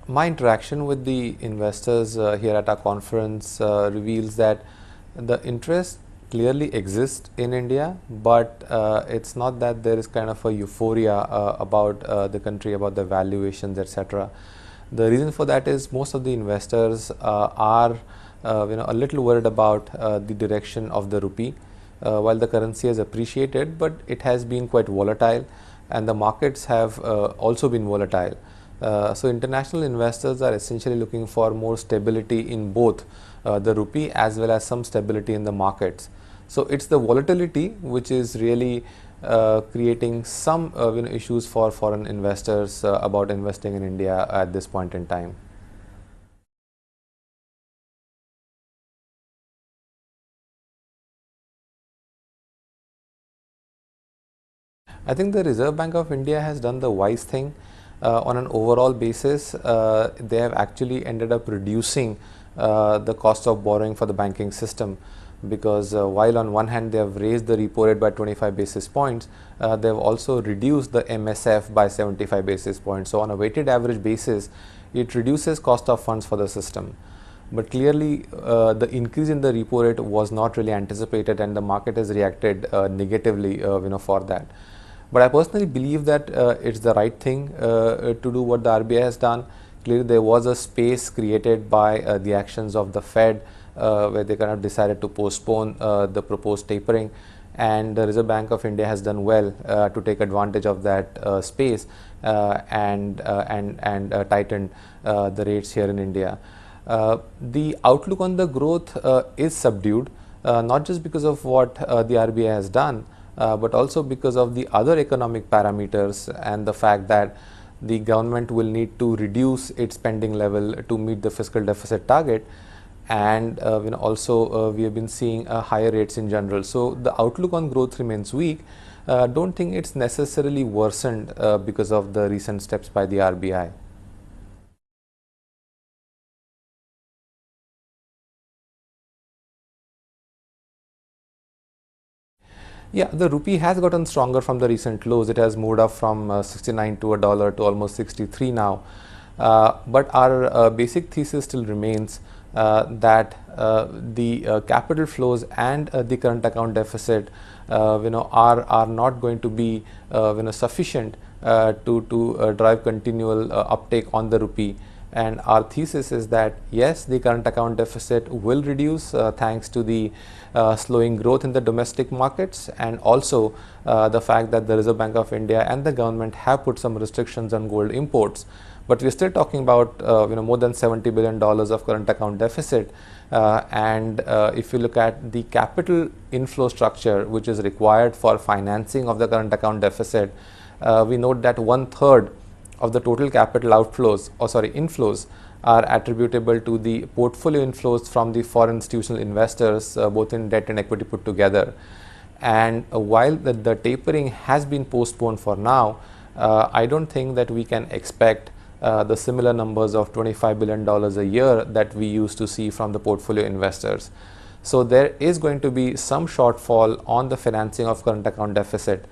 My interaction with the investors here at our conference reveals that the interest clearly exists in India, but it's not that there is kind of a euphoria about the country, about the valuations, etc. The reason for that is most of the investors are a little worried about the direction of the rupee. While the currency has appreciated, but it has been quite volatile, and the markets have also been volatile. So international investors are essentially looking for more stability in both the rupee as well as some stability in the markets. So it's the volatility which is really creating some issues for foreign investors about investing in India at this point in time. I think the Reserve Bank of India has done the wise thing. On an overall basis, they have actually ended up reducing the cost of borrowing for the banking system, because while on one hand they have raised the repo rate by 25 basis points, they have also reduced the MSF by 75 basis points. So on a weighted average basis, it reduces cost of funds for the system. But clearly, the increase in the repo rate was not really anticipated, and the market has reacted negatively, for that. But I personally believe that it's the right thing to do what the RBI has done. Clearly, there was a space created by the actions of the Fed, where they kind of decided to postpone the proposed tapering, and the Reserve Bank of India has done well to take advantage of that space and tighten the rates here in India. The outlook on the growth is subdued, not just because of what the RBI has done, but also because of the other economic parameters and the fact that the government will need to reduce its spending level to meet the fiscal deficit target, and also we have been seeing higher rates in general. So the outlook on growth remains weak. Don't think it's necessarily worsened because of the recent steps by the RBI. Yeah, the rupee has gotten stronger from the recent lows. It has moved up from 69 to a dollar to almost 63 now. But our basic thesis still remains that the capital flows and the current account deficit, are not going to be sufficient to drive continual uptake on the rupee. And our thesis is that yes, the current account deficit will reduce thanks to the slowing growth in the domestic markets, and also the fact that the Reserve Bank of India and the government have put some restrictions on gold imports. But we're still talking about more than $70 billion of current account deficit, and if you look at the capital inflow structure which is required for financing of the current account deficit, we note that 1/3 of the total capital inflows are attributable to the portfolio inflows from the foreign institutional investors, both in debt and equity put together. And while the tapering has been postponed for now, I don't think that we can expect the similar numbers of $25 billion a year that we used to see from the portfolio investors. So there is going to be some shortfall on the financing of current account deficit.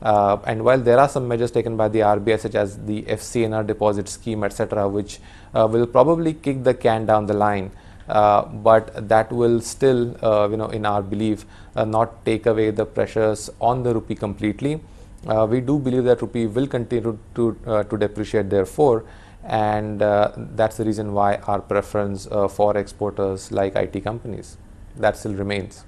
And while there are some measures taken by the RBI, such as the FCNR deposit scheme, etc., which will probably kick the can down the line, but that will still, in our belief, not take away the pressures on the rupee completely. We do believe that rupee will continue to depreciate, therefore, and that's the reason why our preference for exporters like IT companies, that still remains.